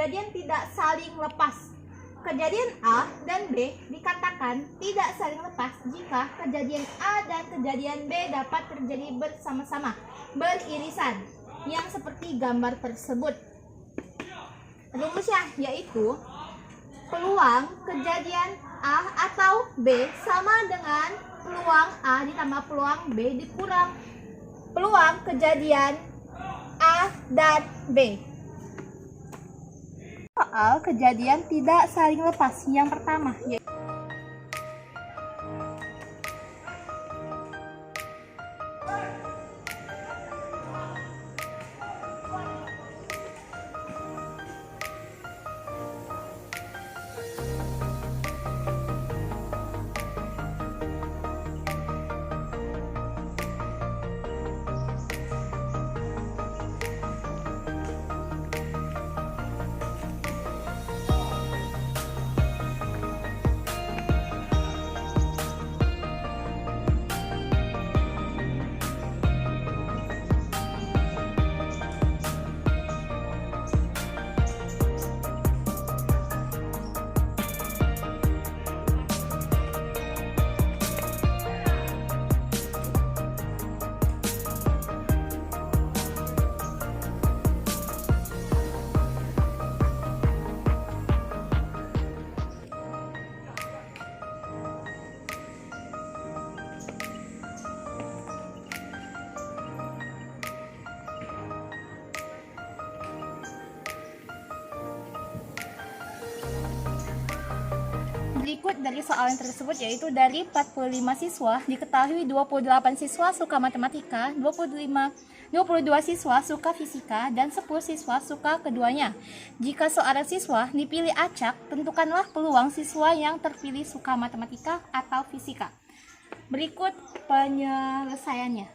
kejadian tidak saling lepas. Kejadian A dan B dikatakan tidak saling lepas jika kejadian A dan kejadian B dapat terjadi bersama-sama, beririsan, yang seperti gambar tersebut. Rumusnya yaitu peluang kejadian A atau B sama dengan peluang A ditambah peluang B dikurang peluang kejadian A dan B. Soal kejadian tidak saling lepas yang pertama yaitu berikut dari soalan tersebut, yaitu dari 45 siswa diketahui 28 siswa suka matematika, 22 siswa suka fisika, dan 10 siswa suka keduanya. Jika seorang siswa dipilih acak, tentukanlah peluang siswa yang terpilih suka matematika atau fisika. Berikut penyelesaiannya.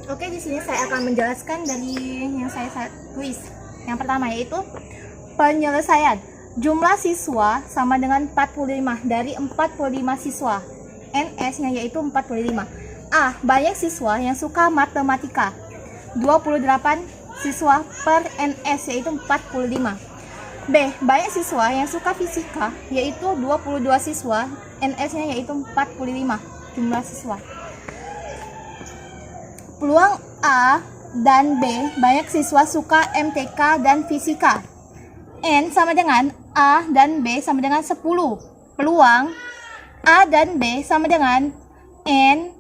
Oke, di sini saya akan menjelaskan dari yang saya tulis. Yang pertama yaitu penyelesaian. Jumlah siswa sama dengan 45 dari 45 siswa. NS-nya yaitu 45. A. Banyak siswa yang suka matematika. 28 siswa per NS yaitu 45. B. Banyak siswa yang suka fisika yaitu 22 siswa. NS-nya yaitu 45 jumlah siswa. Peluang A dan B, banyak siswa suka MTK dan fisika. N sama dengan A dan B sama dengan 10. Peluang A dan B sama dengan N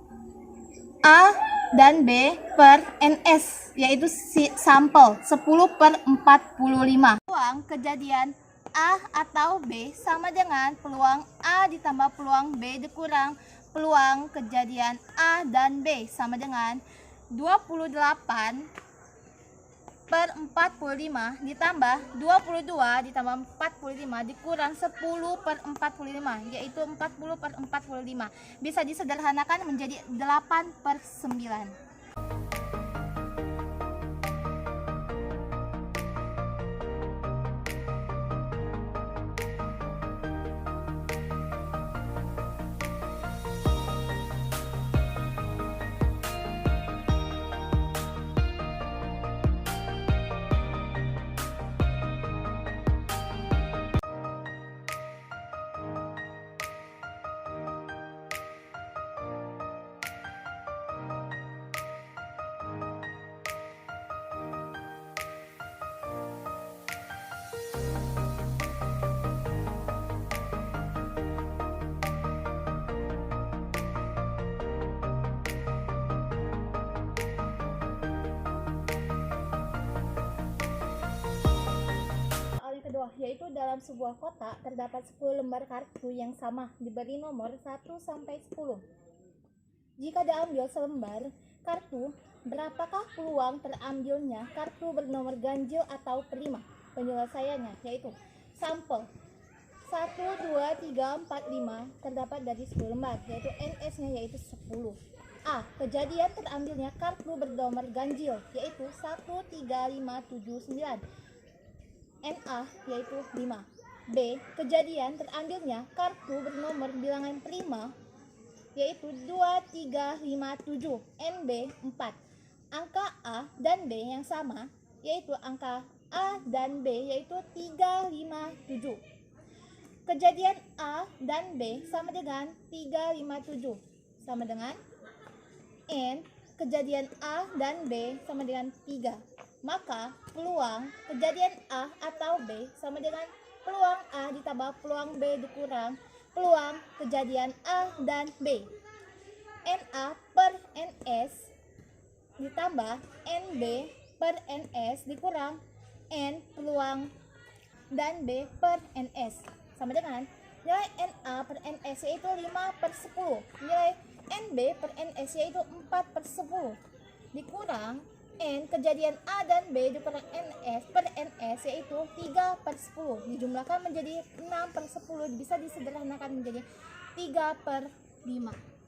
A dan B per NS, yaitu sampel 10 per 45. Peluang kejadian A atau B sama dengan peluang A ditambah peluang B dikurang peluang kejadian A dan B sama dengan 28 per 45 ditambah 22 ditambah 45 dikurang 10 per 45, yaitu 40 per 45. Bisa disederhanakan menjadi 8 per 9. Yaitu dalam sebuah kotak terdapat 10 lembar kartu yang sama diberi nomor 1 sampai 10. Jika diambil selembar kartu, berapakah peluang terambilnya kartu bernomor ganjil atau prima? Penyelesaiannya yaitu sampel 1, 2, 3, 4, 5 terdapat dari 10 lembar, yaitu NS-nya yaitu 10. A. Kejadian terambilnya kartu bernomor ganjil yaitu 1, 3, 5, 7, 9. NA yaitu 5. B. Kejadian terambilnya kartu bernomor bilangan prima yaitu 2, 3, 5, 7. NB 4. Angka A dan B yang sama yaitu angka A dan B yaitu 3, 5, 7. Kejadian A dan B sama dengan 3, 5, 7 sama dengan N. Kejadian A dan B sama dengan 3. Maka peluang kejadian A atau B sama dengan peluang A ditambah peluang B dikurang peluang kejadian A dan B. NA per NS ditambah NB per NS dikurang N peluang dan B per NS sama dengan nilai NA per NS yaitu 5 per 10. Nilai NB per NS yaitu 4 per 10 dikurang N kejadian A dan B dikurang NS per NS yaitu 3 per 10 dijumlahkan menjadi 6 per 10, bisa disederhanakan menjadi 3 per 5.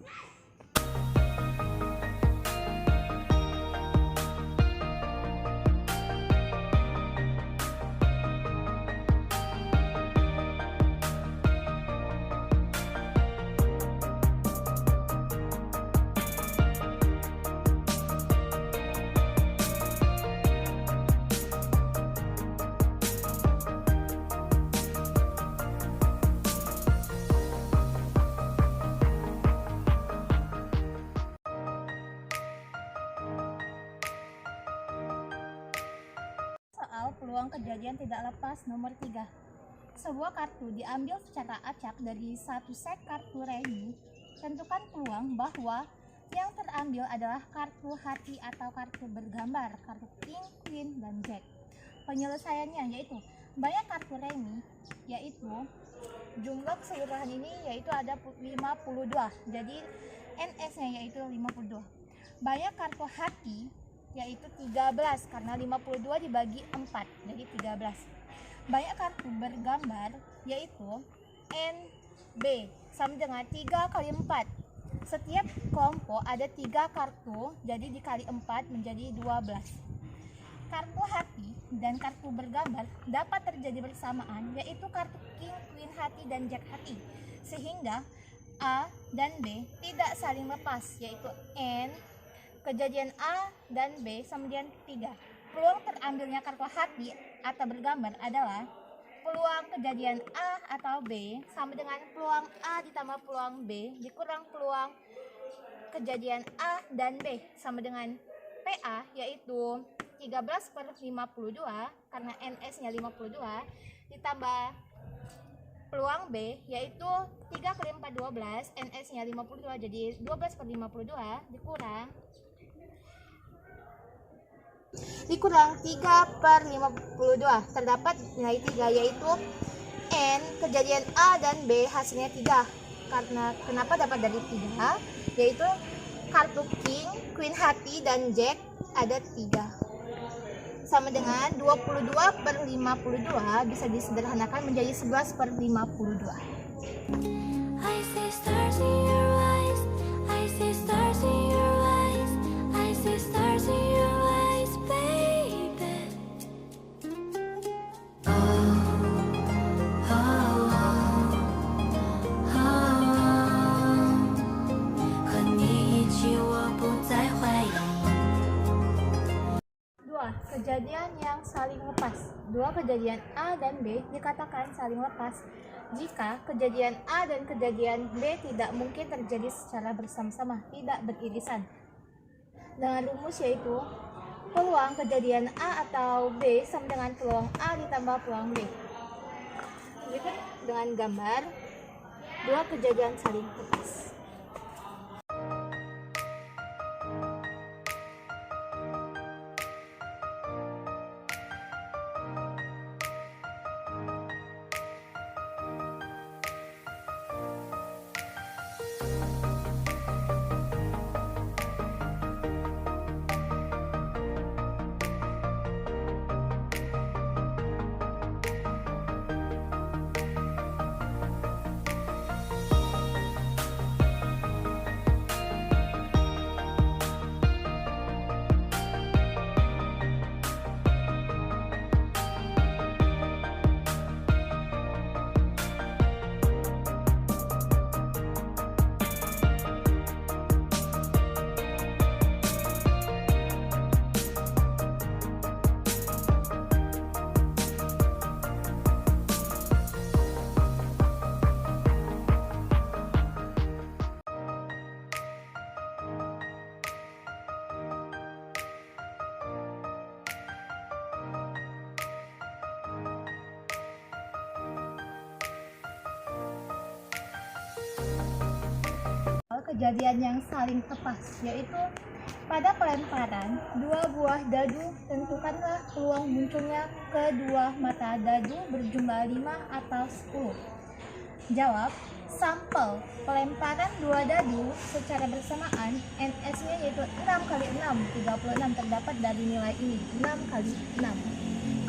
Peluang kejadian tidak lepas nomor 3. Sebuah kartu diambil secara acak dari satu set kartu remi. Tentukan peluang bahwa yang terambil adalah kartu hati atau kartu bergambar, kartu king, queen, dan jack. Penyelesaiannya yaitu banyak kartu remi, yaitu jumlah keseluruhan ini yaitu ada 52. Jadi NS-nya yaitu 52. Banyak kartu hati yaitu 13 karena 52 dibagi 4 jadi 13. Banyak kartu bergambar yaitu NB sama dengan 3 kali 4. Setiap kelompok ada 3 kartu jadi dikali 4 menjadi 12. Kartu hati dan kartu bergambar dapat terjadi bersamaan yaitu kartu king, queen hati, dan jack hati, sehingga A dan B tidak saling lepas yaitu N kejadian A dan B sama dengan 3. Peluang terambilnya kartu hati atau bergambar adalah peluang kejadian A atau B sama dengan peluang A ditambah peluang B dikurang peluang kejadian A dan B sama dengan PA yaitu 13 per 52 karena NS-nya 52 ditambah peluang B yaitu 3 kali 4 12, NS-nya 52 jadi 12 per 52 dikurang dikurang 3/52. Terdapat nilai 3, yaitu N kejadian A dan B hasilnya 3. Karena kenapa dapat dari 3? Yaitu kartu King, Queen hati, dan Jack ada 3. Sama dengan 22/52 bisa disederhanakan menjadi 11/52. I see stars in your eyes, I see stars in your eyes, I see stars in your eyes, baby. Oh, oh, oh, oh. 和你一起，我不再怀疑。 2. Kejadian yang saling lepas. 2 kejadian A dan B dikatakan saling lepas jika kejadian A dan kejadian B tidak mungkin terjadi secara bersama-sama, tidak beririsan. Dengan rumus yaitu peluang kejadian A atau B sama dengan peluang A ditambah peluang B. Berikut dengan gambar 2 kejadian saling lepas. Kejadian yang saling lepas, yaitu pada pelemparan 2 buah dadu, tentukanlah peluang munculnya kedua mata dadu berjumlah 5 atau 10. Jawab, sampel pelemparan 2 dadu secara bersamaan, NS-nya yaitu 6 kali 6, 36, terdapat dari nilai ini, 6 kali 6.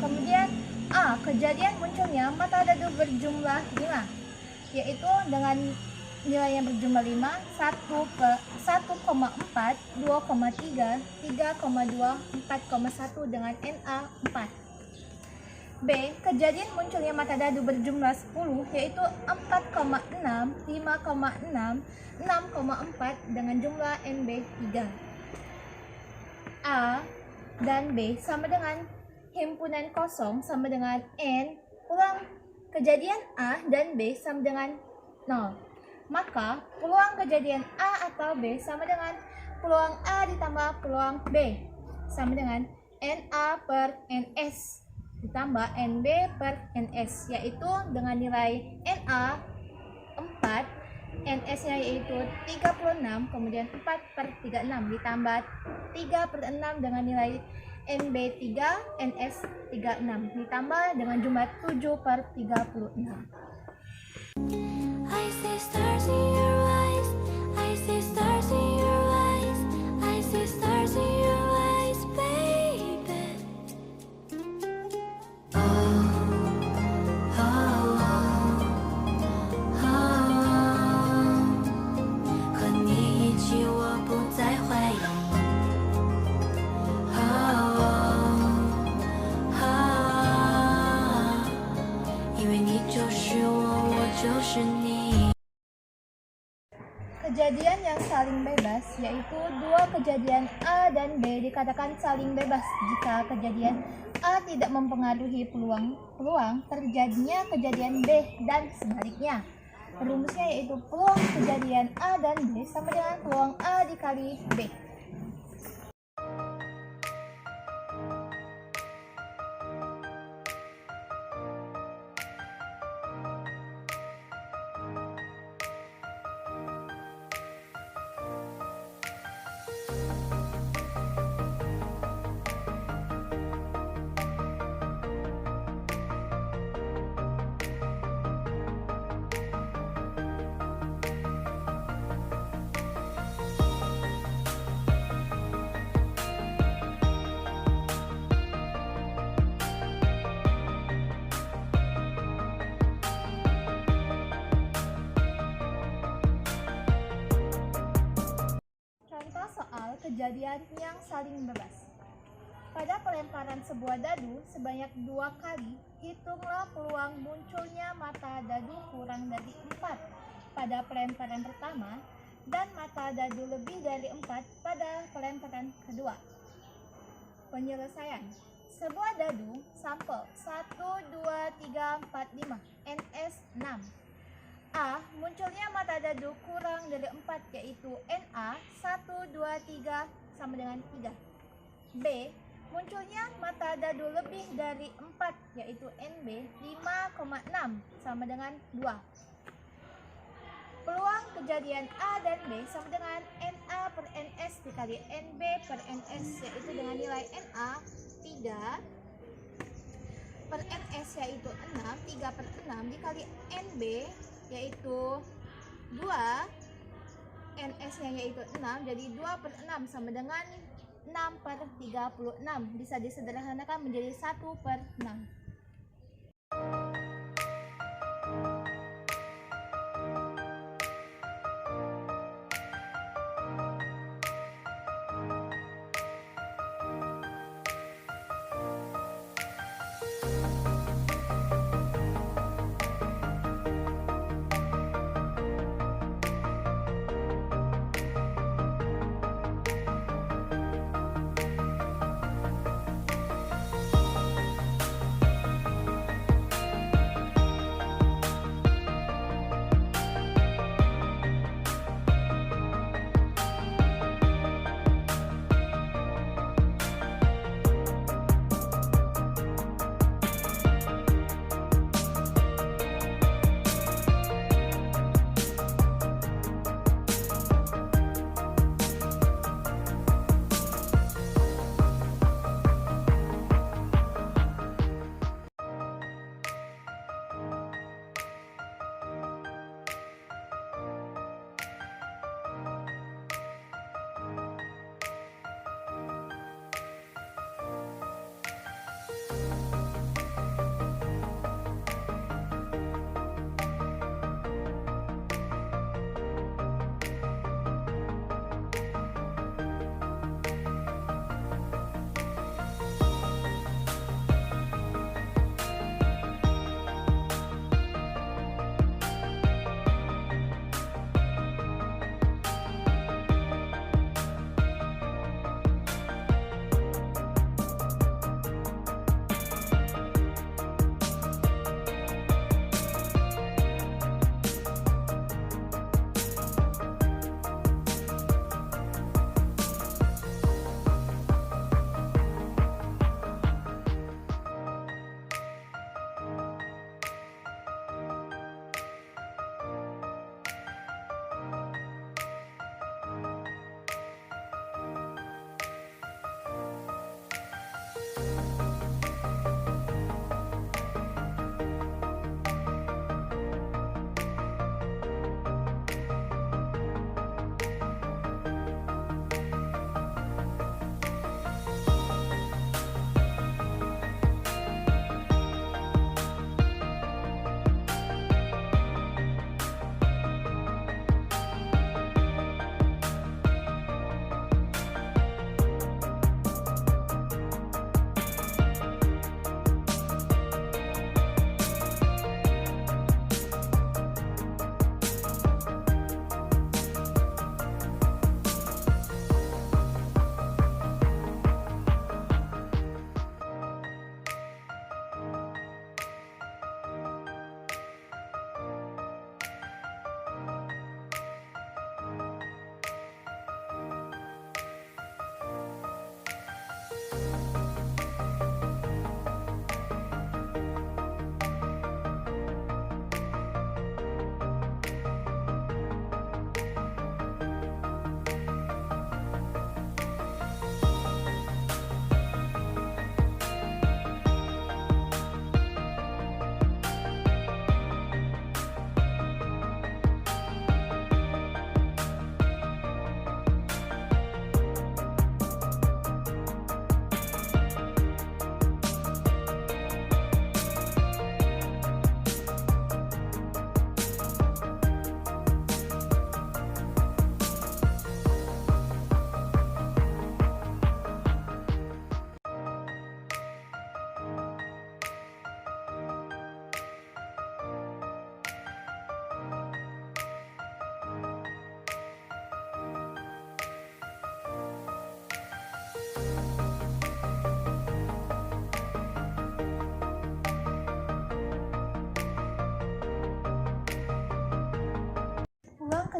Kemudian A, kejadian munculnya mata dadu berjumlah 5, yaitu dengan nilai yang berjumlah 5, 1,4, 2,3, 3,2, 4,1 dengan NA 4. B, kejadian munculnya mata dadu berjumlah 10, yaitu 4,6, 5,6, 6,4 dengan jumlah NB 3. A dan B sama dengan himpunan kosong sama dengan N, peluang kejadian A dan B sama dengan 0. Maka peluang kejadian A atau B sama dengan peluang A ditambah peluang B sama dengan NA per NS ditambah NB per NS, yaitu dengan nilai NA 4, NS-nya yaitu 36, kemudian 4/36 ditambah 3/6 dengan nilai NB 3, NS 36 ditambah dengan jumlah 7/36. I see stars in your eyes, I see stars in your eyes, I see stars in your eyes, baby. Oh, oh, oh, oh. 和你一起，我不再怀疑。Oh, oh, oh. 因为你就是我，我就是你。 Kejadian yang saling bebas, yaitu 2 kejadian A dan B dikatakan saling bebas jika kejadian A tidak mempengaruhi peluang terjadinya kejadian B dan sebaliknya. Rumusnya yaitu peluang kejadian A dan B sama dengan peluang A dikali B. kejadian yang saling bebas. Pada pelemparan sebuah dadu sebanyak 2 kali, hitunglah peluang munculnya mata dadu kurang dari 4 pada pelemparan pertama dan mata dadu lebih dari 4 pada pelemparan kedua. Penyelesaian. Sebuah dadu sampel 1, 2, 3, 4, 5 NS 6. A. Munculnya mata dadu kurang dari 4 yaitu NA 1, 2, 3 sama dengan 3. B. Munculnya mata dadu lebih dari 4 yaitu NB 5,6 sama dengan 2. Peluang kejadian A dan B sama dengan NA per NS dikali NB per NS yaitu dengan nilai NA 3 per NS yaitu 6, 3 per 6 dikali NB yaitu 2, NS nya yaitu 6, jadi 2 per 6 sama dengan 6 per 36, bisa disederhanakan menjadi 1 per 6.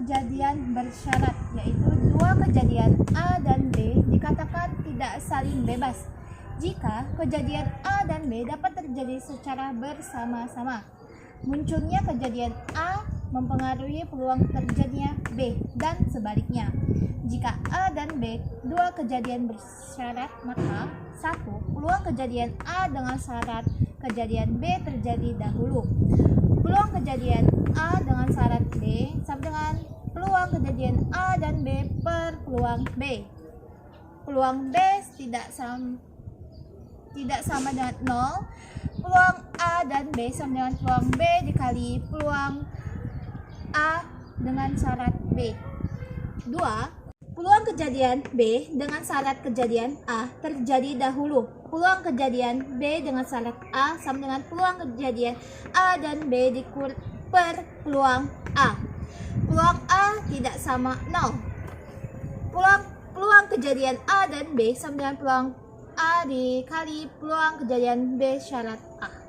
kejadian bersyarat, yaitu dua kejadian A dan B dikatakan tidak saling bebas jika kejadian A dan B dapat terjadi secara bersama-sama. Munculnya kejadian A mempengaruhi peluang terjadinya B dan sebaliknya. Jika A dan B dua kejadian bersyarat, maka 1. Peluang kejadian A dengan syarat kejadian B terjadi dahulu. Peluang kejadian A dengan syarat B sama dengan peluang kejadian A dan B per peluang B. Peluang B tidak sama dengan 0. Peluang A dan B sama dengan peluang B dikali peluang A dengan syarat B. 2. Peluang kejadian B dengan syarat kejadian A terjadi dahulu. Peluang kejadian B dengan syarat A sama dengan peluang kejadian A dan B dikur per peluang A. Peluang A tidak sama 0. Peluang kejadian A dan B sama dengan peluang A dikali peluang kejadian B syarat A.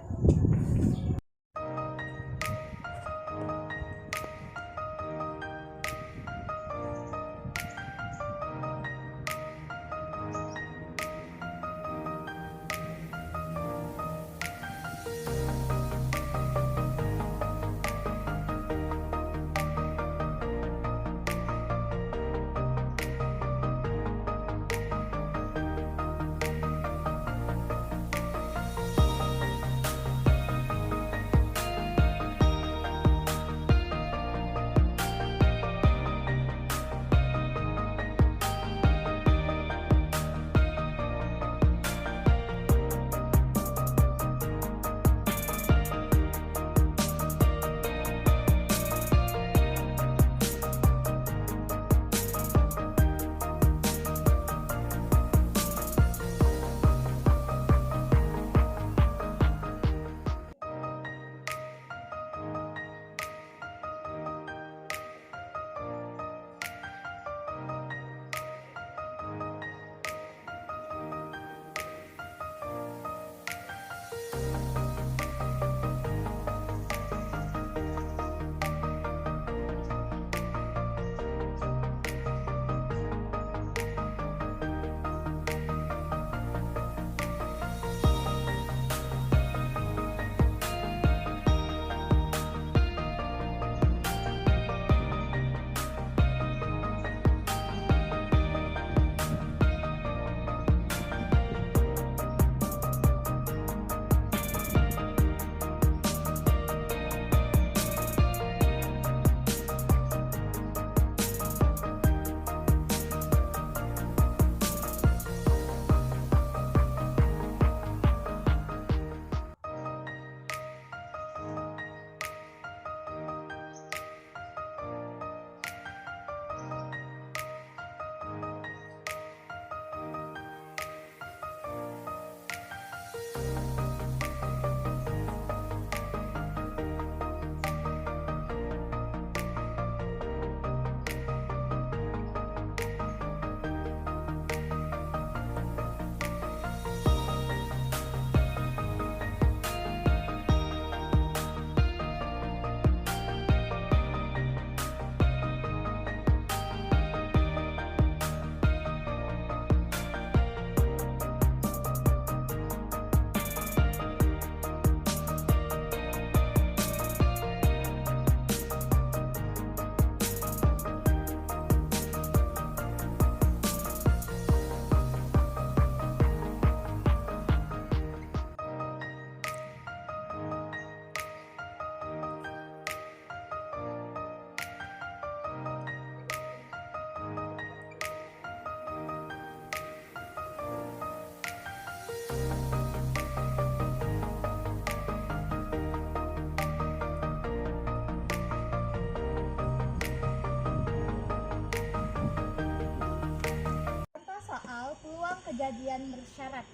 kejadian bersyarat.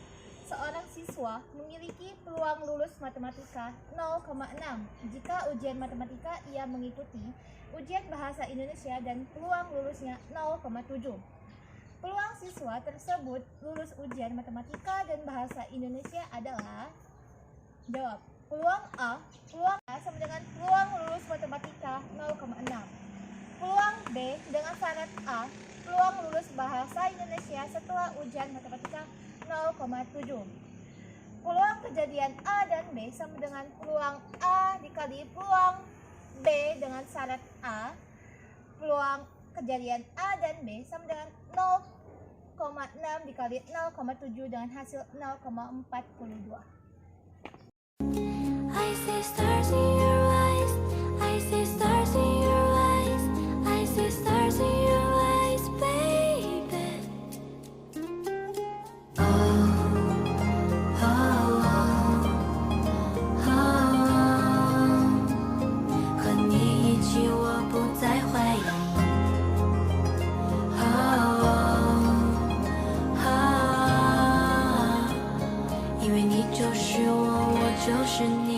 Seorang siswa memiliki peluang lulus matematika 0,6 jika ujian matematika ia mengikuti ujian bahasa Indonesia dan peluang lulusnya 0,7. Peluang siswa tersebut lulus ujian matematika dan bahasa Indonesia adalah, jawab, peluang A sama dengan peluang lulus matematika 0,6. Peluang B dengan syarat A, peluang lulus bahasa Indonesia setelah ujian matematika 0,7. Peluang kejadian A dan B sama dengan peluang A dikali peluang B dengan syarat A. Peluang kejadian A dan B sama dengan 0,6 dikali 0,7 dengan hasil 0,42. I see stars in your eyes. I see stars in your eyes. I see stars in your eyes, baby. Oh, oh, oh, oh. 和你一起，我不再怀疑。哦，哦，因为你就是我，我就是你。